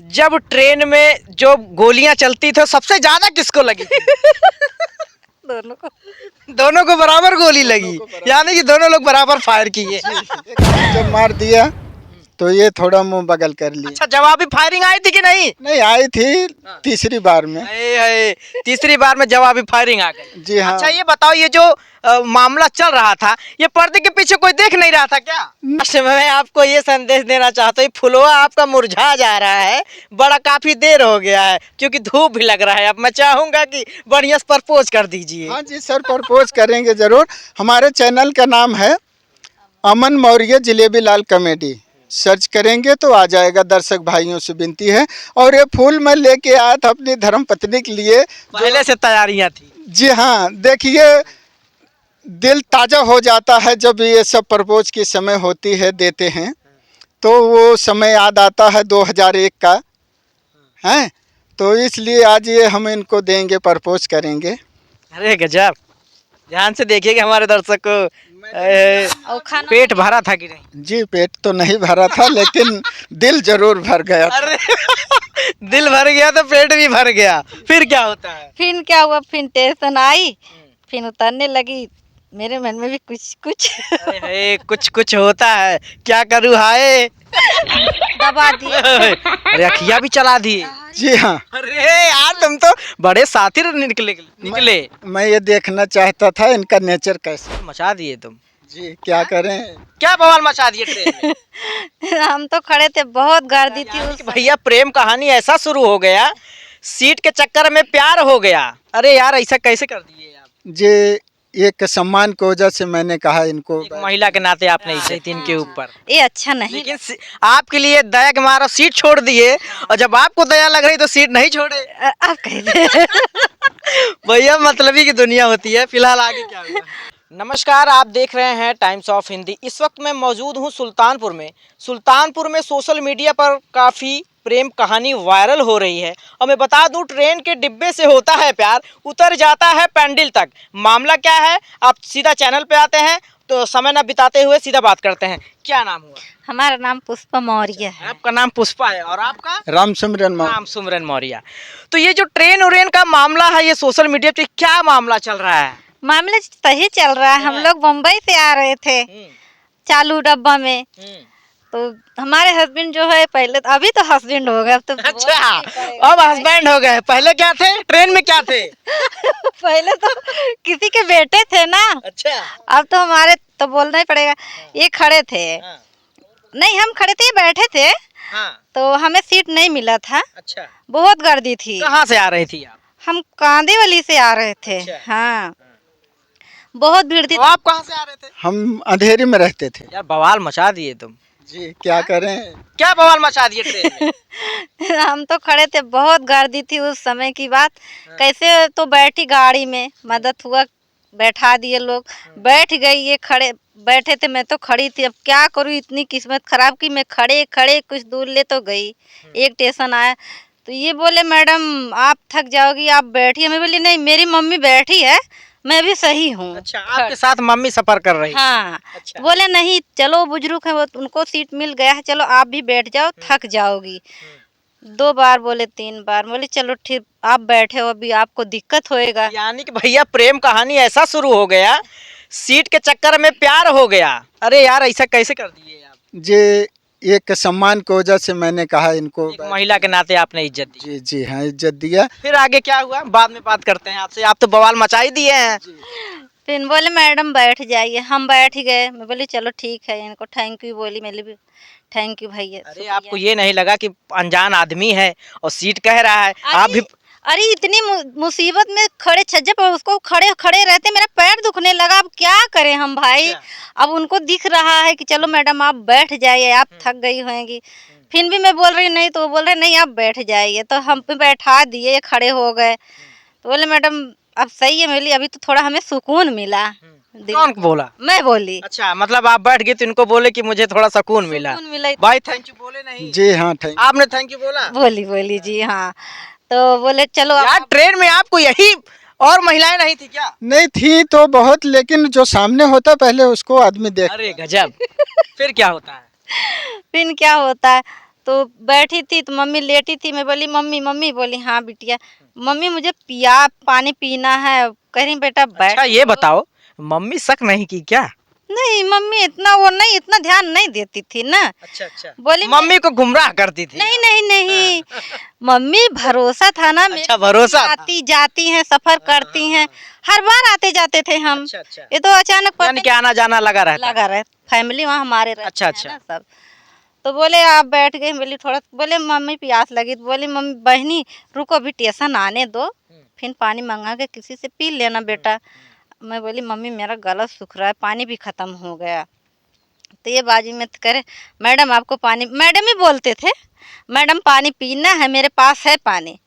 जब ट्रेन में जो गोलियां चलती थी सबसे ज्यादा किसको लगी थी? दोनों को। दोनों को बराबर गोली लगी, यानी कि दोनों लोग बराबर फायर किए। जब मार दिया तो ये थोड़ा मुंह बगल कर लिया। अच्छा, जवाबी फायरिंग आई थी कि नहीं? नहीं आई थी तीसरी बार में। तीसरी बार में जवाबी फायरिंग आ गई। जी हाँ। अच्छा, ये बताओ, ये जो मामला चल रहा था, ये पर्दे के पीछे कोई देख नहीं रहा था क्या? अच्छा, मैं आपको ये संदेश देना चाहता हूँ, फुलवा आपका मुरझा जा रहा है, बड़ा काफी देर हो गया है, क्योंकि धूप भी लग रहा है। अब मैं चाहूंगा कि बढ़िया से प्रपोज कर दीजिए। हाँ जी सर, प्रपोज करेंगे जरूर। हमारे चैनल का नाम है अमन मौर्य जलेबी लाल कॉमेडी, सर्च करेंगे तो आ जाएगा। दर्शक भाइयों से विनती है, और ये फूल मैं लेके आया था अपनी धर्म पत्नी के लिए। पहले से तैयारियां थी। जी हाँ, देखिए दिल ताज़ा हो जाता है जब ये सब प्रपोज की समय होती है, देते हैं तो वो समय याद आता है 2001 का है, तो इसलिए आज ये हम इनको देंगे, प्रपोज करेंगे। अरे गजब, ध्यान से देखिएगा हमारे दर्शक को। पेट भरा था कि नहीं? जी पेट तो नहीं भरा था, लेकिन दिल जरूर भर गया था। अरे दिल भर गया तो पेट भी भर गया, फिर क्या होता है? फिर क्या हुआ, फिर टेंशन आई, फिर उतरने लगी मेरे मन में भी कुछ कुछ। अरे कुछ कुछ होता है, क्या करूँ हाय। दबा दिया। अरे अखिया भी चला दिए। जी हाँ। अरे यार, तुम तो बड़े सातिर निकले। मैं ये देखना चाहता था इनका नेचर कैसा। मचा दिए तुम। जी क्या करें। क्या बवाल मचा दिए ट्रेन में? हम तो खड़े थे, बहुत गर्दी थी यानी कि भैया प्रेम कहानी ऐसा शुरू हो गया, सीट के चक्कर में प्यार हो गया। अरे यार, ऐसा कैसे कर दिए आप? जी एक सम्मान की वजह से मैंने कहा इनको, एक महिला के नाते आपने इज्जत इनके ऊपर। ये अच्छा नहीं, लेकिन आपके लिए दया के मारा सीट छोड़ दिए, और जब आपको दया लग रही तो सीट नहीं छोड़े। आप कह दे। भैया मतलबी की दुनिया होती है। फिलहाल आगे क्या हुआ? नमस्कार, आप देख रहे हैं टाइम्स ऑफ हिंदी। इस वक्त मैं मौजूद हूं सुल्तानपुर में सोशल मीडिया पर काफ़ी प्रेम कहानी वायरल हो रही है। और मैं बता दूं, ट्रेन के डिब्बे से होता है प्यार, उतर जाता है पैंडल तक। मामला क्या है, आप सीधा चैनल पे आते हैं, तो समय न बिताते हुए सीधा बात करते हैं। क्या नाम हुआ? हमारा नाम पुष्पा मौर्य है। आपका नाम पुष्पा है, और आपका? रामसुमरन मौर्य। तो ये जो ट्रेन उरेन का मामला है, ये सोशल मीडिया पे क्या मामला चल रहा है? मामला सही चल रहा है। हम लोग मुंबई से आ रहे थे चालू डब्बा में, तो हमारे हस्बैंड जो है, पहले तो, अभी तो हस्बैंड हो गए, अब तो अच्छा, अब हस्बैंड हो गए। पहले क्या थे ट्रेन में, क्या थे? पहले तो किसी के बेटे थे ना। अच्छा, अब तो हमारे, तो बोलना ही पड़ेगा। ये खड़े थे, नहीं हम खड़े थे, ये बैठे थे। तो हमें सीट नहीं मिला था। अच्छा, बहुत गर्दी थी। कहाँ से आ रही थी आप? हम कांदीवली से आ रहे थे। हाँ, बहुत भीड़ थी। तो आप कहाँ से आ रहे थे? हम अंधेरी में रहते थे। यार बवाल मचा दिए तुम। जी क्या करें। क्या बवाल मचा दिए ट्रेन में? हम तो खड़े थे, बहुत गर्दी थी उस समय की बात। कैसे तो बैठी गाड़ी में, मदद हुआ, बैठा दिए लोग, बैठ गई। ये खड़े बैठे थे, मैं तो खड़ी थी। अब क्या करूँ, इतनी किस्मत खराब की मैं खड़े खड़े कुछ दूर ले तो गई। एक स्टेशन आया तो ये बोले, मैडम आप थक जाओगी, आप बैठिए। मैं बोली नहीं, मेरी मम्मी बैठी है, मैं भी सही हूँ। अच्छा, आपके साथ मम्मी सफर कर रही? हाँ। अच्छा। बोले नहीं, चलो बुजुर्ग है, वो उनको सीट मिल गया है, चलो आप भी बैठ जाओ, थक जाओगी। 2 बार बोले, 3 बार बोले, चलो ठीक, आप बैठे हो, अभी आपको दिक्कत होएगा। यानी कि भैया प्रेम कहानी ऐसा शुरू हो गया, सीट के चक्कर में प्यार हो गया। अरे यार, ऐसा कैसे कर दिए आप? जी एक सम्मान की वजह से मैंने कहा इनको, एक महिला के नाते आपने इज्जत दी। जी जी हाँ इज्जत दिया। फिर आगे क्या हुआ, बाद में बात करते हैं आपसे। आप तो बवाल मचा ही दिए हैं। फिर बोले मैडम बैठ जाइए, हम बैठ गए। मैं बोली चलो ठीक है, इनको थैंक यू बोली, मैं भी थैंक यू भैया। अरे आपको ये नहीं लगा कि अनजान आदमी है और सीट कह रहा है, आप भी? अरे इतनी मुसीबत में खड़े छज्जे पर उसको खड़े खड़े रहते मेरा पैर दुखने लगा। अब क्या करें हम भाई। अब उनको दिख रहा है कि चलो मैडम आप बैठ जाइए, आप थक गई होंगी। फिर भी मैं बोल रही नहीं, तो वो बोल रहे नहीं आप बैठ जाइए, तो हम पे बैठा दिए, खड़े हो गए। तो बोले मैडम अब सही है। मिली अभी तो थोड़ा हमें सुकून मिला। कौन बोला? मैं बोली। अच्छा, मतलब आप बैठ गए तो इनको बोले कि मुझे थोड़ा सुकून मिला। भाई थैंक यू बोले नहीं? जी हाँ थैंक। आपने थैंक यू बोला? बोली जी हाँ। तो बोले चलो यार, ट्रेन में आपको यही और महिलाएं नहीं थी क्या? नहीं थी तो बहुत, लेकिन जो सामने होता पहले उसको आदमी देख। अरे गजब। फिर क्या होता है? फिर क्या होता है, तो बैठी थी तो मम्मी लेटी थी, मैं बोली मम्मी मम्मी, बोली हाँ बिटिया, मम्मी मुझे पानी पीना है। कह रही बेटा बैठ। अच्छा ये बताओ, मम्मी शक नहीं की क्या? नहीं मम्मी इतना वो नहीं, इतना ध्यान नहीं देती थी ना। अच्छा अच्छा, बोली मम्मी को गुमराह करती थी? नहीं नहीं नहीं, मम्मी भरोसा था ना मेरे। अच्छा, भरोसा था। आती जाती हैं, सफर करती हैं, हर बार आते जाते थे हम। अच्छा अच्छा, ये तो अचानक पता यानी कि आना जाना लगा रहता? लगा रहे, फैमिली वहाँ हमारे रहते अच्छा, हैं अच्छा। ना सब। तो बोले आप बैठ गए, बोली थोड़ा, बोले मम्मी प्यास लगी, तो बोली मम्मी बहनी रुको अभी स्टेशन आने दो, फिर पानी मंगा के किसी से पी लेना बेटा। मैं बोली मम्मी मेरा गला सूख रहा है, पानी भी खत्म हो गया। तो ये बाजी में तो करे मैडम आपको पानी, मैडम ही बोलते थे, मैडम पानी पीना है मेरे पास है पानी।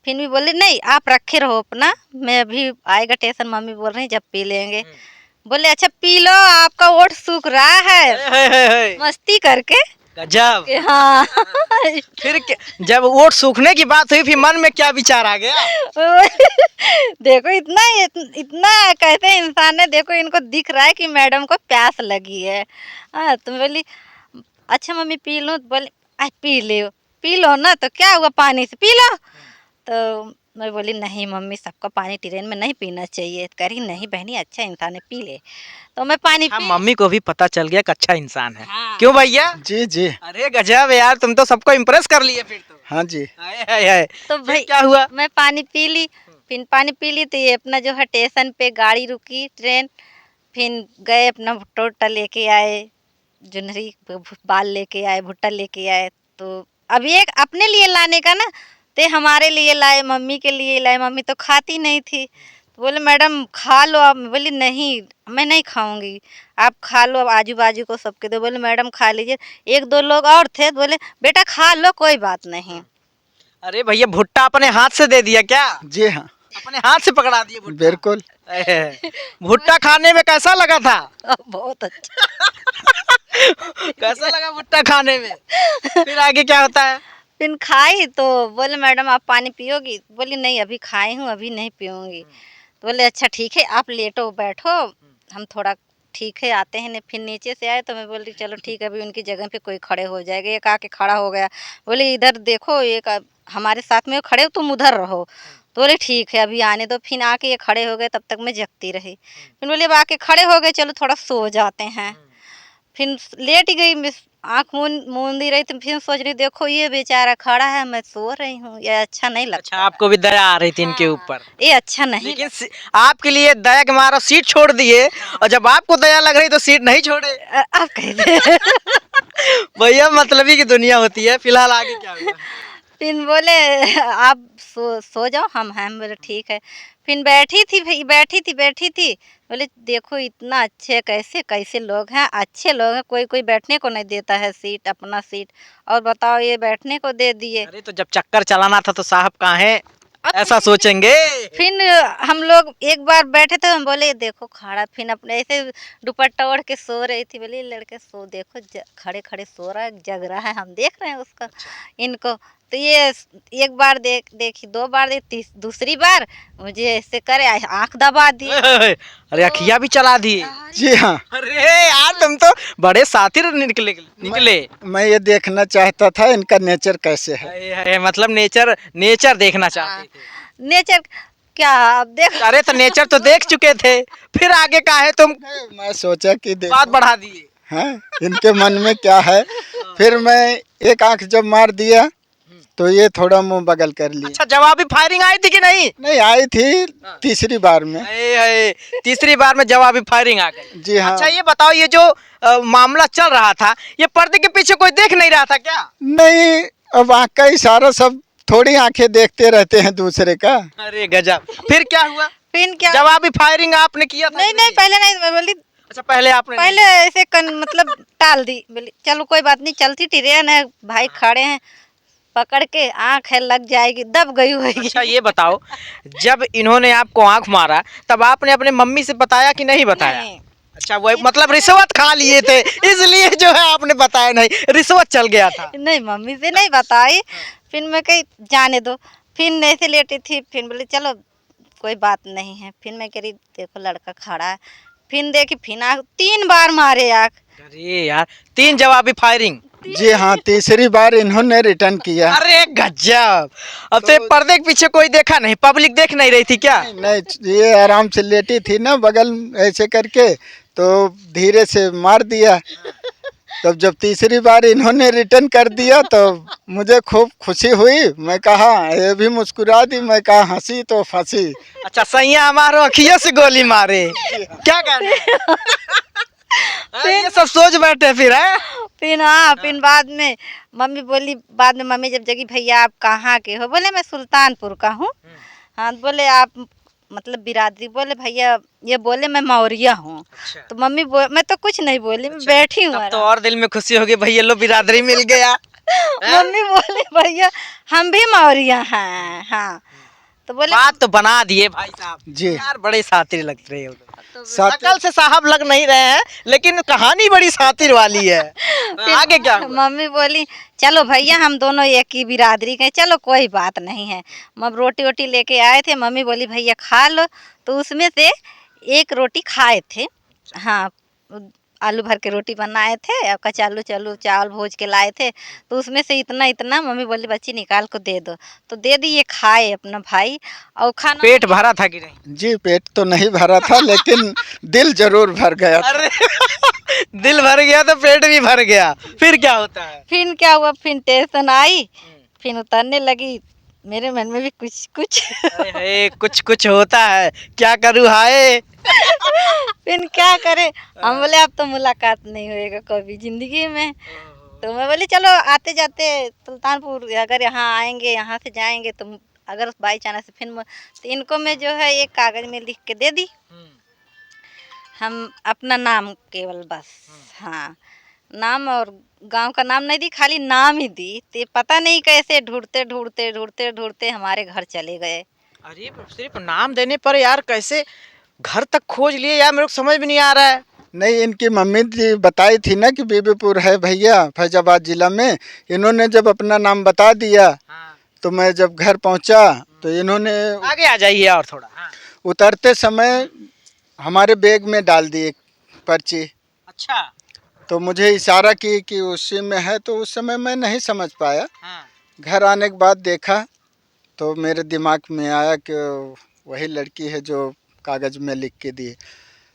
फिर भी बोले नहीं आप रखे रहो अपना, मैं अभी आएगा स्टेशन, मम्मी बोल रही जब पी लेंगे। बोले अच्छा पी लो, आपका ओठ सूख रहा है, मस्ती करके। गजब। हाँ फिर जब ओट सूखने की बात हुई, फिर मन में क्या विचार आ गया? देखो इतना कहते हैं इंसान ने, देखो इनको दिख रहा है कि मैडम को प्यास लगी है। हाँ तो बोली अच्छा मम्मी पी लो, तो बोले पी लो ना, तो क्या हुआ पानी से पी लो। तो मैं बोली नहीं मम्मी सबका पानी ट्रेन में नहीं पीना चाहिए। कह रही नहीं बहनी अच्छा इंसान है पी ले। तो मैं पानी हाँ, पी। मम्मी को भी पता चल गया कि अच्छा इंसान है। हाँ। क्यों भैया? जी जी। अरे गजब यार, तुम तो सबको इम्प्रेस कर लिए फिर तो। हाँ जी। हाय हाय हाय। तो फिर भाई क्या हुआ? मैं पानी पी ली, फिर पानी पी ली तो ये अपना जो है स्टेशन पे गाड़ी रुकी ट्रेन, फिर गए अपना भुट्टा उट्टा लेके आए, जुनरी बाल लेके आए, भुट्टा लेके आए। तो अब ये अपने लिए लाने का ना, ते हमारे लिए लाए, मम्मी के लिए लाए, मम्मी तो खाती नहीं थी। तो बोले मैडम खा लो आप, मैं बोली नहीं मैं नहीं खाऊंगी, आप खा लो, अब आजू बाजू को सबके दो। बोले मैडम खा लीजिए, एक दो लोग और थे, तो बोले बेटा खा लो कोई बात नहीं। अरे भैया, भुट्टा अपने हाथ से दे दिया क्या? जी हाँ, अपने हाथ से पकड़ा दिए भुट्टा? बिल्कुल। भुट्टा खाने में कैसा लगा था? बहुत अच्छा। कैसा लगा भुट्टा खाने में? फिर आगे क्या होता है? फिर खाई तो बोले मैडम आप पानी पियोगी? बोली नहीं अभी खाई हूँ अभी नहीं पीऊँगी। तो बोले अच्छा ठीक है आप लेटो बैठो, हम थोड़ा ठीक है आते हैं। फिर नीचे से आए तो मैं बोली चलो ठीक है अभी उनकी जगह पे कोई खड़े हो जाएगा। एक आके खड़ा हो गया, बोले इधर देखो एक हमारे साथ में खड़े हो तुम उधर रहो। तो बोले ठीक है अभी आने दो। फिर आके ये खड़े हो गए, तब तक मैं जगती रही। फिर बोले अब आके खड़े हो गए चलो थोड़ा सो जाते हैं। फिर लेट गई, मैं आँख मूंदी रही तो फिर सोच रही देखो ये बेचारा खड़ा है मैं सो रही हूँ, ये अच्छा नहीं लगता। अच्छा, आपको भी दया आ रही थी इनके हाँ, ऊपर? ये अच्छा नहीं लेकिन आपके लिए दया के मारा सीट छोड़ दिए, और जब आपको दया लग रही तो सीट नहीं छोड़े। आप कह दे। भैया मतलबी की दुनिया होती है। फिलहाल आगे क्या हुआ? फिर बोले आप सो जाओ हम हैं। बोले ठीक है। फिर बैठी थी बोले देखो इतना अच्छे कैसे कैसे लोग हैं, अच्छे लोग हैं, कोई कोई बैठने को नहीं देता है सीट, अपना सीट, और बताओ ये बैठने को दे दिए। अरे तो जब चक्कर चलाना था तो साहब कहाँ है, ऐसा सोचेंगे। फिर हम लोग एक बार बैठे थे, हम बोले देखो खड़ा, फिर अपने ऐसे दुपट्टा ओढ़ के सो रही थी। बोले लड़के सो देखो खड़े खड़े सो रहा है, जग रहा है, हम देख रहे हैं उसका इनको। तो ये एक बार देखी, दो बार देखी, दूसरी बार मुझे ऐसे करे आंख दबा दी। अरे अखिया भी चला दिए। जी हाँ। अरे यार तुम तो बड़े सातिर निकले। मैं ये देखना चाहता था इनका नेचर कैसे है। मतलब नेचर देखना चाहते थे? नेचर क्या अब देख। अरे तो नेचर तो देख चुके थे, फिर आगे का है तुम मैं सोचा कि बात बढ़ा दिए। हाँ इनके मन में क्या है। फिर मैं एक आंख जब मार दिया तो ये थोड़ा मुंह बगल कर लिया। अच्छा, जवाबी फायरिंग आई थी कि नहीं? नहीं आई थी तीसरी बार में। तीसरी बार में जवाबी फायरिंग आ गई। जी हाँ। अच्छा ये बताओ, ये जो मामला चल रहा था, ये पर्दे के पीछे कोई देख नहीं रहा था क्या? नहीं, अब आँख का इशारा, सब थोड़ी आंखें देखते रहते हैं दूसरे का। अरे गजब। फिर क्या हुआ? फिर क्या जवाबी फायरिंग आपने किया था? नहीं पहले नहीं, मैं बोली अच्छा पहले आपने पहले ऐसे मतलब टाल दी। बोली चलो कोई बात नहीं, चलती ट्रेन है भाई, खड़े हैं पकड़ के आँख है लग जाएगी, दब गई होगी। अच्छा ये बताओ, जब इन्होंने आपको आंख मारा तब आपने अपने मम्मी से बताया कि नहीं बताया? नहीं। अच्छा, वही मतलब रिश्वत खा लिए थे इसलिए जो है आपने बताया नहीं, रिश्वत चल गया था। नहीं मम्मी से नहीं बताई। फिर मैं कही जाने दो, फिर ऐसे लेटी थी, फिर बोली चलो कोई बात नहीं है। फिर मैं कह रही देखो लड़का खड़ा है, फिर देखी फिर आँख 3 बार मारे आँख। अरे यार, 3 जवाबी फायरिंग। जी हाँ, तीसरी बार इन्होंने रिटर्न किया। अरे गजब। अब तो पर्दे के पीछे कोई देखा नहीं, पब्लिक देख नहीं रही थी क्या? नहीं, ये आराम से लेटी थी ना बगल में ऐसे करके, तो धीरे से मार दिया। तब जब तीसरी बार इन्होंने रिटर्न कर दिया तो मुझे खूब खुशी हुई। मैं कहा, ये भी मुस्कुरा दी। मैं कहा, हंसी तो फंसी। अच्छा, सैया हमारो अखियों से गोली मारे, क्या कहना है? ये सब सोच बैठे फिर है। फिर हाँ, फिर बाद में मम्मी बोली, बाद में मम्मी जब जगी, भैया आप कहाँ के हो? बोले मैं सुल्तानपुर का हूँ। हाँ, तो बोले आप मतलब बिरादरी? बोले भैया, ये बोले मैं मौरिया हूँ। अच्छा। तो मम्मी मैं तो कुछ नहीं बोली, मैं बैठी हूँ तब तो आराम। और दिल में खुशी होगी, भैया लो बिरादरी मिल गया। मम्मी बोले भैया हम भी मौरिया हैं। हाँ, तो बोले बात तो बना दिए भाई साहब जी। यार, बड़े शातिर लग रहे हो। साथ शकल से साहब लग नहीं रहे हैं, लेकिन कहानी बड़ी शातिर वाली है। आगे क्या हुआ? मम्मी बोली चलो भैया हम दोनों एक ही बिरादरी के, चलो कोई बात नहीं है। मम रोटी वोटी लेके आए थे, मम्मी बोली भैया खा लो। तो उसमें से एक रोटी खाए थे। हाँ, आलू भर के रोटी बनाए थे और कचालू चलू चावल भूज के लाए थे। तो उसमें से इतना इतना मम्मी बोली बच्ची निकाल को दे दो। तो दे दी, ये खाए अपना भाई। और खाना पेट भरा था कि नहीं? जी, पेट तो नहीं भरा था लेकिन दिल जरूर भर गया था। अरे दिल भर गया तो पेट भी भर गया। फिर क्या होता है? फिर क्या हुआ, फिर टेंशन आई, फिर उतरने लगी मेरे मन में भी कुछ कुछ। अरे कुछ कुछ होता है, क्या करूँ हाय। फिर क्या करे, हम बोले अब तो मुलाकात नहीं होएगा कभी जिंदगी में। तो मैं बोली चलो आते जाते सुल्तानपुर अगर यहाँ आएंगे, यहाँ से जाएंगे तो अगर बाई चांस से फिर तो इनको मैं जो है एक कागज में लिख के दे दी, हम अपना नाम केवल बस। हाँ, नाम और गांव का नाम नहीं दी, खाली नाम ही दी। तो पता नहीं कैसे ढूंढते ढूंढते ढूंढते ढूंढते हमारे घर चले गए। अरे सिर्फ नाम देने पर यार कैसे घर तक खोज लिए यार, मेरे को समझ में नहीं आ रहा है। नहीं, इनकी मम्मी जी बताई थी ना कि बीबीपुर है भैया, फैजाबाद जिला में। इन्होंने जब अपना नाम बता दिया तो मैं जब घर पहुंचा तो इन्होंने आगे आ जाइए और थोड़ा। उतरते समय हमारे बैग में डाल दी एक पर्ची। अच्छा। तो मुझे इशारा की कि उसी में है, तो उस समय मैं नहीं समझ पाया। घर आने के बाद देखा तो मेरे दिमाग में आया कि वही लड़की है जो कागज़ में लिख के दी।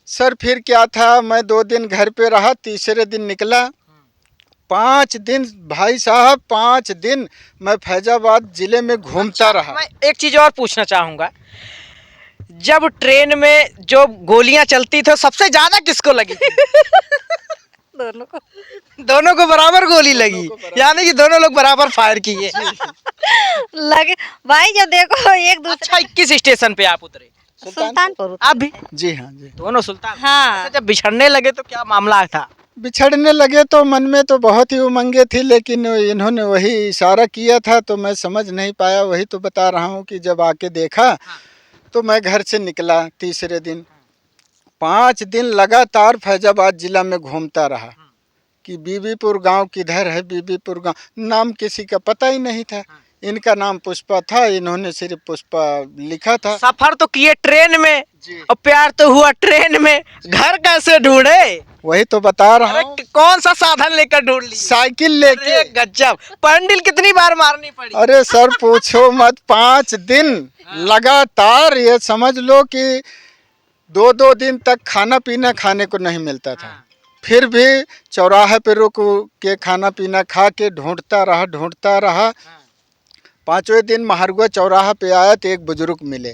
सर फिर क्या था, मैं 2 दिन घर पे रहा, तीसरे दिन निकला। 5 दिन भाई साहब, 5 दिन मैं फैजाबाद जिले में घूमता रहा। मैं एक चीज और पूछना चाहूंगा, जब ट्रेन में जो गोलियां चलती थी सबसे ज्यादा किसको लगी थी? दोनों को। दोनों को बराबर गोली लगी, यानी कि दोनों लोग बराबर फायर किए। लगे भाई, जब देखो एक दूसरे। अच्छा, 21 स्टेशन पे आप उतरे? सुल्तानपुर। आप भी? जी हाँ जी। दोनों सुल्तान? हाँ। अच्छा, जब बिछड़ने लगे तो क्या मामला था? बिछड़ने लगे तो मन में तो बहुत ही उमंगे थी, लेकिन इन्होंने वही इशारा किया था तो मैं समझ नहीं पाया। वही तो बता रहा हूँ कि जब आके देखा तो मैं घर से निकला तीसरे दिन। 5 दिन लगातार फैजाबाद जिला में घूमता रहा कि बीबीपुर गांव किधर है, बीबीपुर गांव। नाम किसी का पता ही नहीं था। इनका नाम पुष्पा था, इन्होंने सिर्फ पुष्पा लिखा था। सफर तो किए ट्रेन में और प्यार तो हुआ ट्रेन में, घर कैसे ढूंढे? वही तो बता रहा हूँ। कौन सा साधन लेकर ढूंढ ली? साइकिल लेके। अरे गजब, पंडिल कितनी बार मारनी पड़ी? अरे सर पूछो मत, 5 दिन लगातार, ये समझ लो कि 2-2 दिन तक खाना पीना खाने को नहीं मिलता था। फिर भी चौराहे पे रुक के खाना पीना खा के ढूंढता रहा। 5वें दिन महारुआ चौराहा पे आया तो एक बुजुर्ग मिले।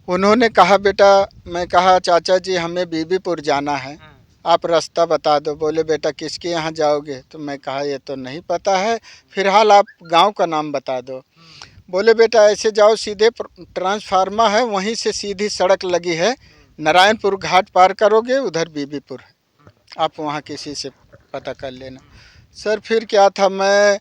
उन्होंने कहा बेटा, मैं कहा चाचा जी हमें बीबीपुर जाना है, आप रास्ता बता दो। बोले बेटा किसके यहाँ जाओगे? तो मैं कहा ये तो नहीं पता है, फिलहाल आप गांव का नाम बता दो। बोले बेटा ऐसे जाओ, सीधे ट्रांसफार्मा है, वहीं से सीधी सड़क लगी है, नारायणपुर घाट पार करोगे उधर बीबीपुर है, आप वहाँ किसी से पता कर लेना। सर फिर क्या था, मैं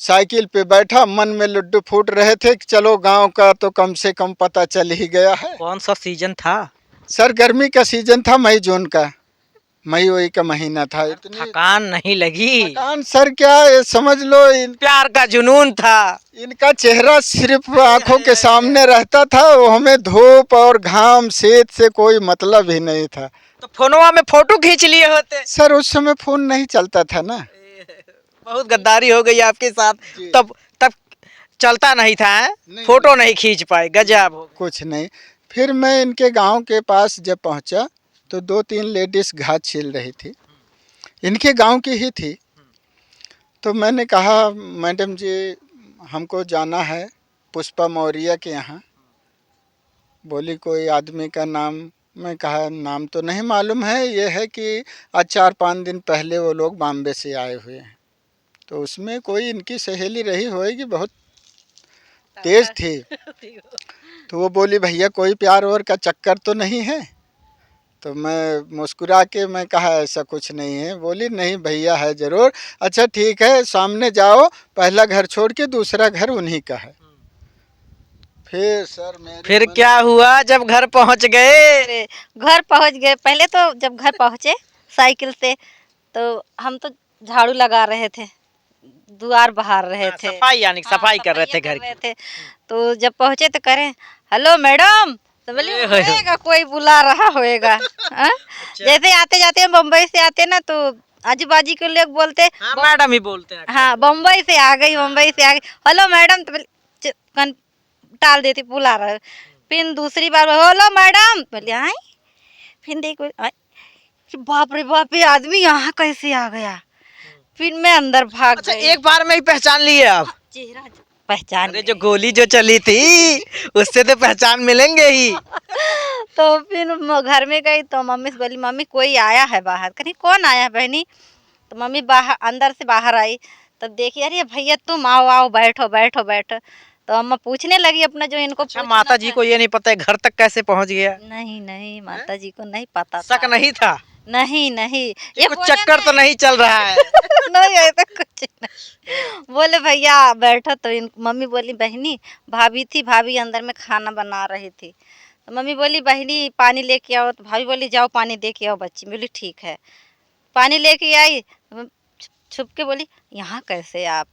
साइकिल पे बैठा, मन में लड्डू फूट रहे थे कि चलो गांव का तो कम से कम पता चल ही गया है। कौन सा सीजन था? सर गर्मी का सीजन था, मई जून का, मई वही का महीना था। इतनी थकान नहीं लगी? थकान सर क्या, ये समझ लो प्यार का जुनून था। इनका चेहरा सिर्फ आंखों के सामने रहता था, वो हमें धूप और घाम शीत से कोई मतलब ही नहीं था। तो फोनवा में फोटो खींच लिए होते? सर उस समय फोन नहीं चलता था ना। बहुत गद्दारी हो गई आपके साथ। जी। तब तब चलता नहीं था हैं? नहीं। फोटो नहीं खींच पाए, गजब हो गया। कुछ नहीं। फिर मैं इनके गांव के पास जब पहुंचा तो 2-3 लेडीज़ घास छील रही थी, इनके गांव की ही थी। तो मैंने कहा मैडम जी हमको जाना है पुष्पा मौर्य के यहाँ। बोली कोई आदमी का नाम? मैं कहा नाम तो नहीं मालूम है, ये है कि आज 4-5 दिन पहले वो लोग बॉम्बे से आए हुए हैं। तो उसमें कोई इनकी सहेली रही होएगी, बहुत तेज़ थी। तो वो बोली भैया कोई प्यार और का चक्कर तो नहीं है? तो मैं मुस्कुरा के मैं कहा ऐसा कुछ नहीं है। बोली नहीं भैया है ज़रूर। अच्छा ठीक है, सामने जाओ, पहला घर छोड़ के दूसरा घर उन्हीं का है। फिर सर मेरे फिर मन क्या हुआ जब घर पहुंच गए? अरे, घर पहुंच गए। पहले तो जब घर पहुंचे साइकिल से, तो हम तो झाड़ू लगा रहे थे, द्वार बहार रहे थे, सफाई यानी हाँ, सफाई कर रहे थे सफाइयाँ घर कर रहे की। थे। तो जब पहुंचे तो करें हेलो मैडम, तो बोले ए, होए, होए। होएगा कोई बुला रहा होएगा। हाँ? जैसे आते जाते बम्बई से आते ना, तो आजू बाजू के लोग बोलते हाँ मैडम ही बोलते हैं। हाँ बम्बई से आ गई, मुंबई से आ गई, हेलो मैडम, तो बोले टाल देती, बुला रहा है। फिर दूसरी बार हेलो मैडम, बोले आई। फिर देखो आई, बाप रे बाप, ये आदमी यहाँ कैसे आ गया। फिर मैं अंदर भाग अच्छा, गई। एक बार में ही पहचान लिए आप? चेहरा पहचान अरे गई। जो गोली जो चली थी उससे तो पहचान मिलेंगे ही। तो फिर घर में गई तो मम्मी से बोली मम्मी कोई आया है बाहर। कहीं कौन आया है बहनी? तो मम्मी बाहर, अंदर से बाहर आई, तब देखी अरे भैया तुम आओ आओ बैठो बैठो बैठो। तो अम्मा पूछने लगी अपना जो इनको अच्छा, पूछना माता जी था। को ये नहीं पता है घर तक कैसे पहुंच गया? नहीं नहीं, माता जी को नहीं पता शक था। नहीं था? नहीं नहीं, ये कुछ बोले चक्कर तो नहीं चल रहा है? नहीं ऐसा कुछ नहीं। बोले भैया बैठो। तो मम्मी बोली बहनी, भाभी थी, भाभी अंदर में खाना बना रही थी। तो मम्मी बोली बहनी पानी लेके आओ। तो भाभी बोली जाओ पानी दे के आओ बच्ची। बोली ठीक है। पानी लेके आई, तो मैं छुप के बोली यहाँ कैसे आप?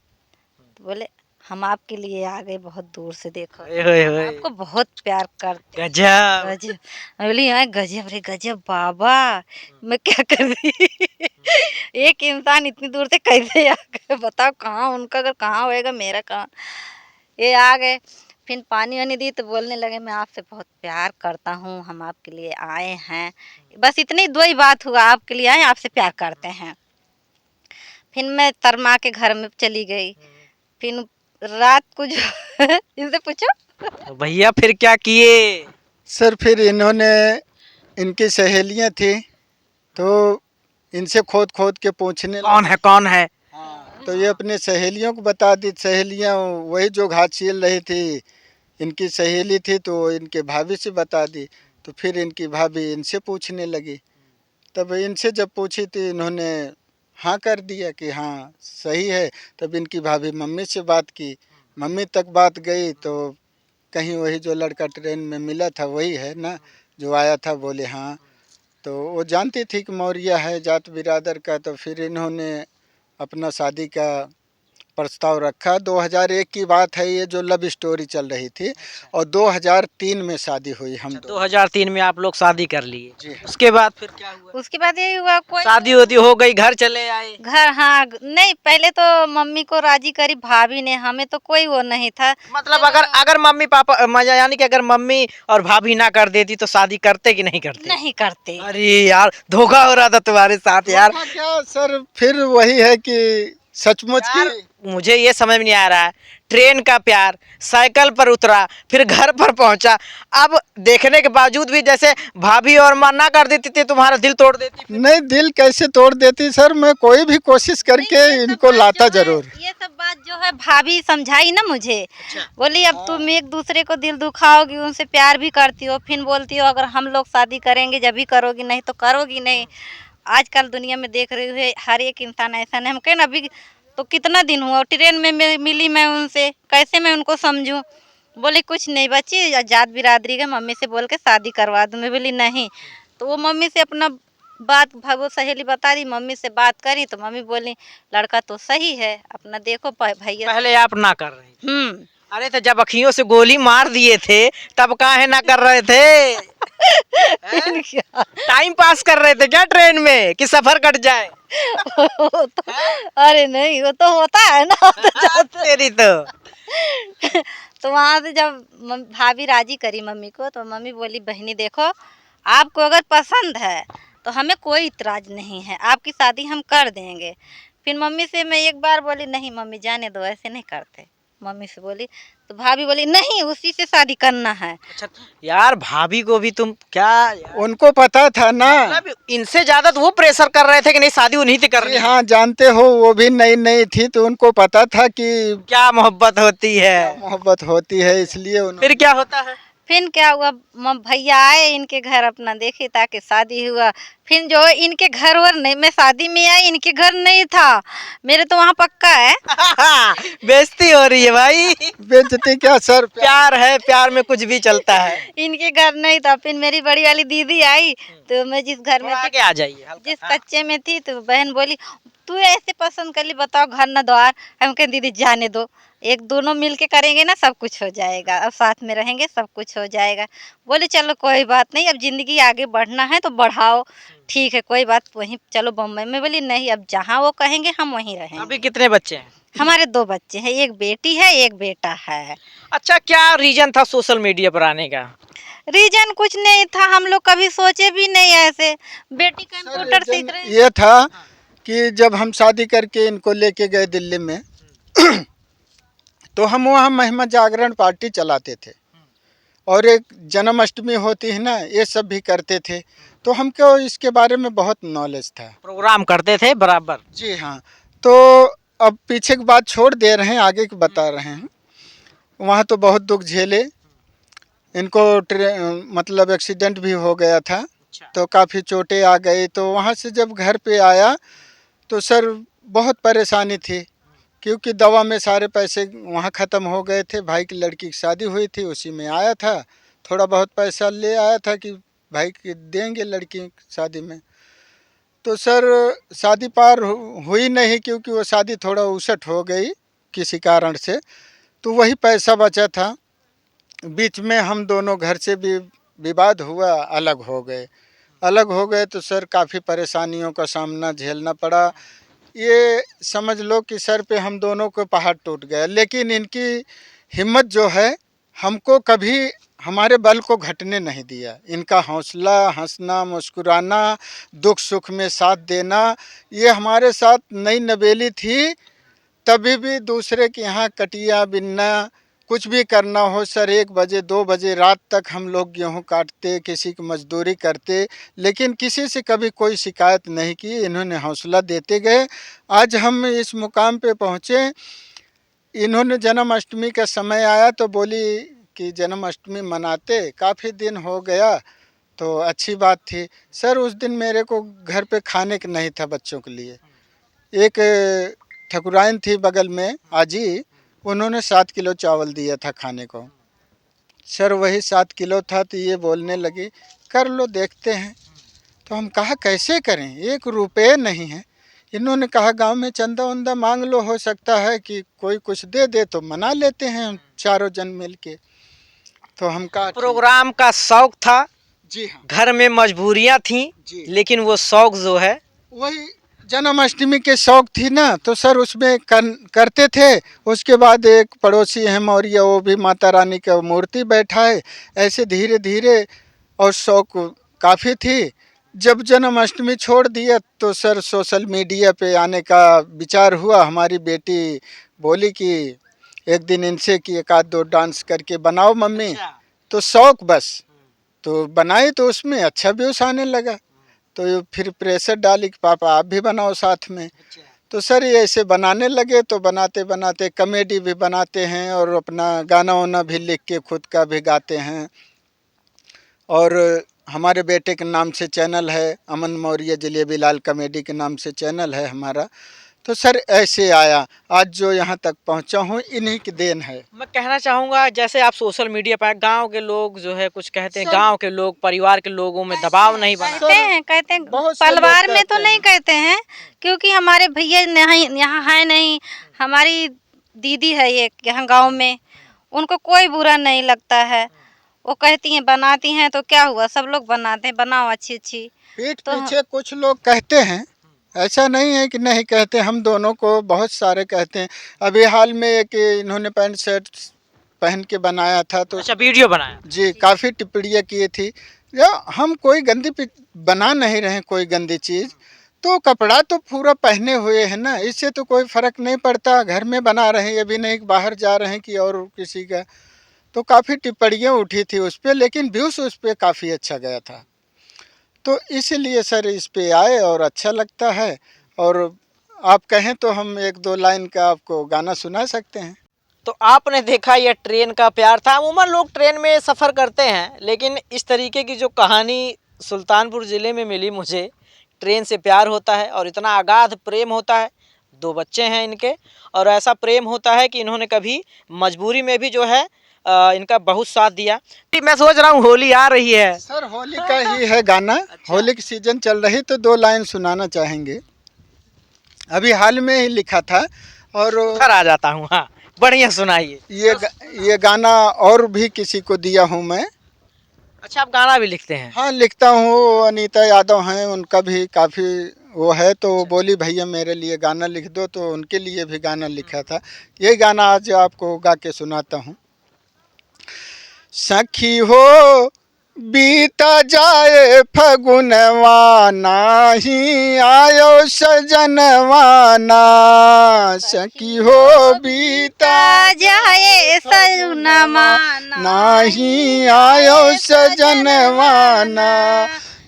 तो बोले हम आपके लिए आ गए बहुत दूर से, देखो ओए होए होए। आपको बहुत प्यार करते। गजब। गजब। मैं बोली यार गजब रे गजब बाबा, मैं क्या कर रही। एक इंसान इतनी दूर से कैसे आ गए बताओ? कहाँ उनका अगर कहाँ होएगा, मेरा कहाँ। ये आ गए, फिर पानी वानी दी तो बोलने लगे मैं आपसे बहुत प्यार करता हूँ, हम आपके लिए आए हैं। बस इतनी दो ही बात हुआ, आपके लिए आए, आपसे प्यार करते हैं। फिर मैं तरमा के घर में चली गई। फिर रात को जो इनसे पूछो। तो भैया फिर क्या किए? सर फिर इन्होंने, इनकी सहेलियां थी तो इनसे खोद खोद के पूछने कौन है कौन है? हाँ, तो ये अपने सहेलियों को बता दी। सहेलियां वही जो घास छील रही थी, इनकी सहेली थी, तो इनके भाभी से बता दी। तो फिर इनकी भाभी इनसे पूछने लगी। तब इनसे जब पूछी तो इन्होंने हाँ कर दिया कि हाँ सही है। तब इनकी भाभी मम्मी से बात की, मम्मी तक बात गई तो कहीं वही जो लड़का ट्रेन में मिला था वही है ना जो आया था। बोले हाँ। तो वो जानती थी कि मौर्य है जात बिरादर का। तो फिर इन्होंने अपना शादी का प्रस्ताव रखा। 2001 की बात है ये, जो लव स्टोरी चल रही थी, और 2003 में शादी हुई हम दोनों। 2003 में आप लोग शादी कर लिए? जी। उसके बाद फिर क्या हुआ? उसके बाद यही हुआ, कोई शादी होती हो गई, घर चले आए? घर, हाँ नहीं, पहले तो मम्मी को राजी करी भाभी ने, हमें तो कोई वो नहीं था। मतलब अगर अगर मम्मी पापा मजा यानी कि अगर मम्मी और भाभी ना कर देती तो शादी करते कि नहीं करते? नहीं करते। अरे यार धोखा हो रहा था तुम्हारे साथ यार। धोखा क्या सर, फिर वही है कि सचमुच यार, की मुझे ये समझ में नहीं आ रहा है, ट्रेन का प्यार, साइकिल पर उतरा, फिर घर पर पहुंचा, अब देखने के बावजूद भी जैसे भाभी और माँ ना कर देती थी तुम्हारा दिल तोड़ देती फिर? नहीं, दिल कैसे तोड़ देती सर, मैं कोई भी कोशिश करके इनको लाता जरूर। ये सब बात जो है भाभी समझाई ना मुझे। अच्छा। बोली अब तुम एक दूसरे को दिल दुखाओगी, उनसे प्यार भी करती हो, फिर बोलती हो अगर हम लोग शादी करेंगे जब भी करोगी, नहीं तो करोगी नहीं। आजकल दुनिया में देख रही है हर एक इंसान ऐसा नहीं। हम कहें ना अभी तो कितना दिन हुआ ट्रेन में मिली मैं उनसे, कैसे मैं उनको समझूं? बोले कुछ नहीं बच्ची, जात बिरादरी का मम्मी से बोल के शादी करवा दूँ। मैं बोली नहीं। तो वो मम्मी से अपना बात वो सहेली बता दी, मम्मी से बात करी तो मम्मी बोली लड़का तो सही है, अपना देखो भैया। पहले आप ना कर रहे थे? हम्म। अरे तो जब अखियों से गोली मार दिए थे तब काहे ना कर रहे थे? क्या? टाइम पास कर रहे थे क्या ट्रेन में कि सफर कट जाए? वो तो, अरे नहीं वो तो होता है ना, वो तो जाते। तेरी तो तो वहाँ से जब भाभी राजी करी मम्मी को, तो मम्मी बोली बहनी देखो, आपको अगर पसंद है तो हमें कोई इतराज नहीं है, आपकी शादी हम कर देंगे। फिर मम्मी से मैं एक बार बोली नहीं मम्मी जाने दो, ऐसे नहीं करते। मम्मी से बोली तो भाभी बोली नहीं उसी से शादी करना है। अच्छा यार, भाभी को भी तुम क्या यार, उनको पता था ना। मतलब इनसे ज्यादा तो वो प्रेशर कर रहे थे कि नहीं शादी उन्हीं से करनी जी है। हाँ, जानते हो वो भी नई नई थी तो उनको पता था कि क्या मोहब्बत होती है। मोहब्बत होती है, इसलिए उन्होंने फिर क्या होता है? फिर क्या हुआ, भैया आए इनके घर, अपना देखे ताकि शादी हुआ। फिर जो है इनके घर वर नहीं, मैं शादी में आई इनके घर नहीं था, मेरे तो वहाँ पक्का है। बेइज्जती हो रही है भाई। बेइज्जती क्या सर, प्यार है, प्यार में कुछ भी चलता है। इनके घर नहीं था। फिर मेरी बड़ी वाली दीदी आई, तो मैं जिस घर में थोड़ा थी, आगे आ जाइए हल्का। जिस हाँ। कच्चे में थी, तो बहन बोली तू ऐसे पसंद कर ली, बताओ घर न द्वार। हम कहें दीदी जाने दो, एक दोनों मिल के करेंगे ना सब कुछ हो जाएगा, अब साथ में रहेंगे सब कुछ हो जाएगा। बोले चलो कोई बात नहीं, अब जिंदगी आगे बढ़ना है तो बढ़ाओ, ठीक है कोई बात, वहीं चलो बम्बई में। बोली नहीं, अब जहाँ वो कहेंगे हम वहीं रहेंगे। अभी कितने बच्चे हैं? हमारे 2 बच्चे हैं, एक बेटी है एक बेटा है। अच्छा, क्या रीजन था सोशल मीडिया पर आने का? रीजन कुछ नहीं था, हम लोग कभी सोचे भी नहीं ऐसे। बेटी कंप्यूटर रीजन सीख रही। ये था कि जब हम शादी करके इनको लेके गए दिल्ली में तो हम वहाँ महिमा जागरण पार्टी चलाते थे और एक जन्माष्टमी होती है ना, ये सब भी करते थे, तो हमको इसके बारे में बहुत नॉलेज था। प्रोग्राम करते थे बराबर। जी हाँ। तो अब पीछे की बात छोड़ दे रहे हैं, आगे की बता रहे हैं। वहाँ तो बहुत दुख झेले, इनको मतलब एक्सीडेंट भी हो गया था, तो काफ़ी चोटें आ गई। तो वहाँ से जब घर पे आया तो सर बहुत परेशानी थी, क्योंकि दवा में सारे पैसे वहाँ ख़त्म हो गए थे। भाई की लड़की की शादी हुई थी, उसी में आया था, थोड़ा बहुत पैसा ले आया था कि भाई की देंगे लड़की की शादी में। तो सर शादी पार हुई नहीं, क्योंकि वो शादी थोड़ा उसट हो गई किसी कारण से, तो वही पैसा बचा था। बीच में हम दोनों घर से भी विवाद हुआ, अलग हो गए। अलग हो गए तो सर काफ़ी परेशानियों का सामना झेलना पड़ा। ये समझ लो कि सर पे हम दोनों को पहाड़ टूट गया, लेकिन इनकी हिम्मत जो है हमको कभी हमारे बल को घटने नहीं दिया। इनका हौसला, हंसना, मुस्कुराना, दुख सुख में साथ देना, ये हमारे साथ नई नवेली थी। तभी भी दूसरे के यहाँ कटिया बिनना, कुछ भी करना हो सर, 1 बजे 2 बजे रात तक हम लोग गेहूँ काटते, किसी की मजदूरी करते, लेकिन किसी से कभी कोई शिकायत नहीं की। इन्होंने हौसला देते गए, आज हम इस मुकाम पे पहुँचे। इन्होंने जन्माष्टमी का समय आया तो बोली कि जन्माष्टमी मनाते, काफ़ी दिन हो गया, तो अच्छी बात थी। सर उस दिन मेरे को घर पे खाने का नहीं था बच्चों के लिए। एक ठकुराइन थी बगल में आजी, उन्होंने 7 किलो चावल दिया था खाने को। सर वही 7 किलो था, तो ये बोलने लगी कर लो देखते हैं। तो हम कहा कैसे करें, 1 रुपये नहीं है। इन्होंने कहा गांव में चंदा वंदा मांग लो, हो सकता है कि कोई कुछ दे दे, तो मना लेते हैं हम चारों जन मिल के। तो हम कहा प्रोग्राम का शौक था, जी हाँ, घर में मजबूरियां थी, जी लेकिन वो शौक जो है वही जन्माष्टमी के शौक थी ना, तो सर उसमें करते थे। उसके बाद एक पड़ोसी है मौर्य, वो भी माता रानी का मूर्ति बैठा है, ऐसे धीरे धीरे, और शौक काफ़ी थी। जब जन्माष्टमी छोड़ दिया तो सर सोशल मीडिया पे आने का विचार हुआ। हमारी बेटी बोली कि एक दिन इनसे कि 1 आध 2 डांस करके बनाओ मम्मी, तो शौक बस, तो बनाई तो उसमें अच्छा व्यूज़ आने लगा। तो ये फिर प्रेशर डाली कि पापा आप भी बनाओ साथ में। तो सर ये ऐसे बनाने लगे, तो बनाते बनाते कॉमेडी भी बनाते हैं और अपना गाना वाना भी लिख के खुद का भी गाते हैं। और हमारे बेटे के नाम से चैनल है, अमन मौर्य जलेबी लाल कॉमेडी के नाम से चैनल है हमारा। तो सर ऐसे आया, आज जो यहाँ तक पहुँचा हूँ इन्हीं की देन है। मैं कहना चाहूँगा, जैसे आप सोशल मीडिया पर गांव के लोग जो है कुछ कहते हैं, गांव के लोग परिवार के लोगों में दबाव नहीं बना। कहते हैं बहुत से लोग परिवार में तो कहते नहीं हैं। कहते हैं, क्योंकि हमारे भैया नहीं यहाँ है नहीं। हमारी दीदी है एक यहाँ गांव में, उनको कोई बुरा नहीं लगता है। वो कहती हैं बनाती हैं तो क्या हुआ, सब लोग बनाते हैं, बनाओ अच्छी अच्छी। पीठ तो पीछे कुछ लोग कहते हैं, ऐसा नहीं है कि नहीं कहते, हम दोनों को बहुत सारे कहते हैं। अभी हाल में एक इन्होंने पैंट शर्ट पहन के बनाया था तो अच्छा, वीडियो बनाया। जी काफ़ी टिप्पणियाँ की थी। या हम कोई बना नहीं रहे कोई गंदी चीज़, तो कपड़ा तो पूरा पहने हुए है ना, इससे तो कोई फ़र्क नहीं पड़ता। घर में बना रहे हैं, ये भी नहीं कि बाहर जा रहे हैं कि और किसी का। तो काफ़ी टिप्पणियाँ उठी थी उस पे, लेकिन व्यूज़ उस पे काफ़ी अच्छा गया था। तो इसीलिए सर इस पे आए और अच्छा लगता है। और आप कहें तो हम एक दो लाइन का आपको गाना सुना सकते हैं। तो आपने देखा ये ट्रेन का प्यार था। अमूमन लोग ट्रेन में सफ़र करते हैं, लेकिन इस तरीके की जो कहानी सुल्तानपुर ज़िले में मिली मुझे, ट्रेन से प्यार होता है और इतना अगाध प्रेम होता है। 2 बच्चे हैं इनके, और ऐसा प्रेम होता है कि इन्होंने कभी मजबूरी में भी जो है इनका बहुत साथ दिया। मैं सोच रहा हूँ होली आ रही है। सर होली का ही है गाना। अच्छा। होली की सीजन चल रही तो 2 लाइन सुनाना चाहेंगे। अभी हाल में ही लिखा था और घर आ जाता हूँ। हाँ, बढ़िया सुनाइए। ये गाना और भी किसी को दिया हूँ मैं। अच्छा, आप गाना भी लिखते हैं? हाँ लिखता हूँ, अनीता यादव हैं, उनका भी काफ़ी वो है, तो वो बोली भैया मेरे लिए गाना लिख दो, तो उनके लिए भी गाना लिखा था। यही गाना आज आपको गा के सुनाता हूँ। सखी हो बीता जाए फगुनवा, नाही आयो सजनवाना। सखी हो बीता जाए सजनमा नाही आयो सजनवाना।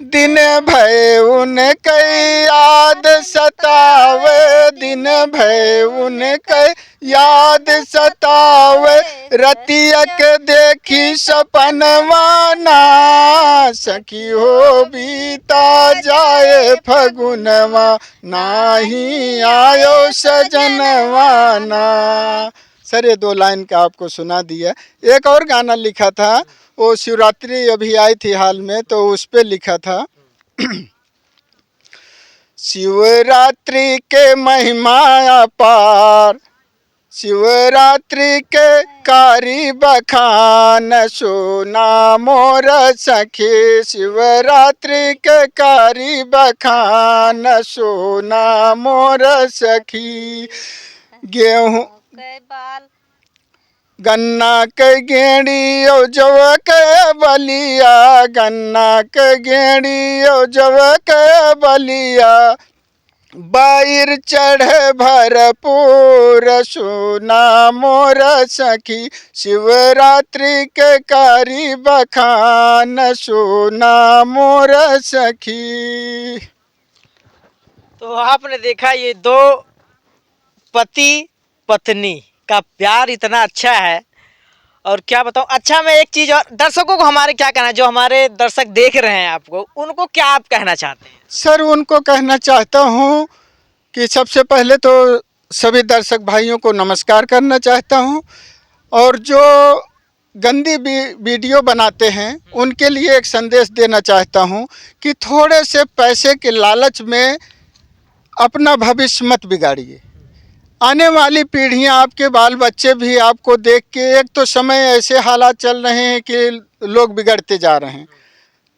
दिन भय उनके याद सतावे, दिन भय उनके याद सतावे। रतिया के देखी सपनवाना, सखी हो बीता जाए फगुनवा, नाही आयो सजनवाना। सर ये 2 लाइन का आपको सुना दिया। एक और गाना लिखा था, वो शिवरात्रि अभी आई थी हाल में, तो उस पे लिखा था शिवरात्रि के महिमा अपार, शिवरात्रि के कारी बखान, सोना मोर सखी। शिवरात्रि के कारी बखान, सोना मोर सखी। गेहूँ के बाल गन्ना के गेड़ी ओ जव के बलिया, गन्ना के गेड़ी ओ जव के बलिया। बाइर चढ़े भरपूर, सोना मोर सखी। शिवरात्रि के कारी बखान, सोना मोर सखी। तो आपने देखा ये 2 पति पत्नी का प्यार इतना अच्छा है, और क्या बताऊं। अच्छा, मैं एक चीज़ और दर्शकों को हमारे क्या कहना है, जो हमारे दर्शक देख रहे हैं आपको, उनको क्या आप कहना चाहते हैं? सर उनको कहना चाहता हूँ कि सबसे पहले तो सभी दर्शक भाइयों को नमस्कार करना चाहता हूँ। और जो गंदी वीडियो बनाते हैं उनके लिए एक संदेश देना चाहता हूँ कि थोड़े से पैसे के लालच में अपना भविष्य मत बिगाड़िए। आने वाली पीढ़ियाँ, आपके बाल बच्चे भी आपको देख के, एक तो समय ऐसे हालात चल रहे हैं कि लोग बिगड़ते जा रहे हैं,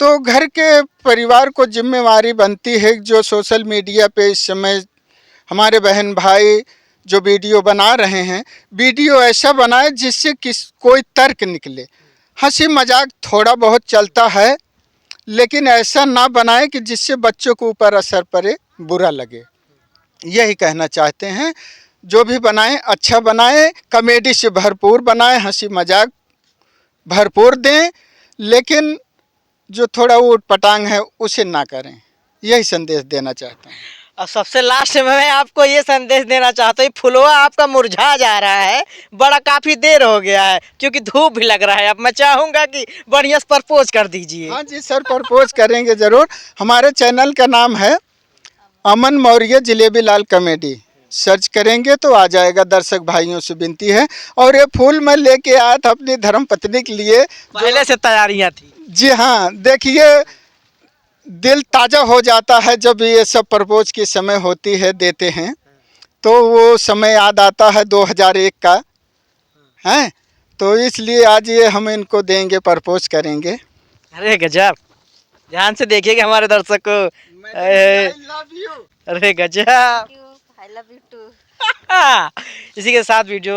तो घर के परिवार को जिम्मेवारी बनती है जो सोशल मीडिया पे इस समय हमारे बहन भाई जो वीडियो बना रहे हैं, वीडियो ऐसा बनाए जिससे कोई तर्क निकले। हंसी मजाक थोड़ा बहुत चलता है, लेकिन ऐसा ना बनाए कि जिससे बच्चों के ऊपर असर पड़े, बुरा लगे। यही कहना चाहते हैं, जो भी बनाएं अच्छा बनाएं, कॉमेडी से भरपूर बनाएं, हंसी मजाक भरपूर दें, लेकिन जो थोड़ा ऊट पटांग है उसे ना करें। यही संदेश देना चाहता हूँ। और सबसे लास्ट में मैं आपको ये संदेश देना चाहता हूँ, फुलवा आपका मुरझा जा रहा है, बड़ा काफ़ी देर हो गया है, क्योंकि धूप भी लग रहा है। अब मैं चाहूँगा कि बढ़िया से प्रपोज कर दीजिए। हाँ जी सर, प्रपोज करेंगे ज़रूर। हमारे चैनल का नाम है अमन मौर्य जलेबी लाल कॉमेडी, सर्च करेंगे तो आ जाएगा। दर्शक भाइयों से विनती है। और ये फूल मैं लेके आया था अपनी धर्म पत्नी के लिए, पहले से तैयारियाँ थी। जी हाँ, देखिए दिल ताज़ा हो जाता है जब ये सब प्रपोज की समय होती है, देते हैं तो वो समय याद आता है 2001 का हैं, तो इसलिए आज ये हम इनको देंगे, प्रपोज करेंगे। अरे गजब, ध्यान से देखिएगा हमारे दर्शक को। I love you। अरे गजब। I love you too. इसी के साथ वीडियो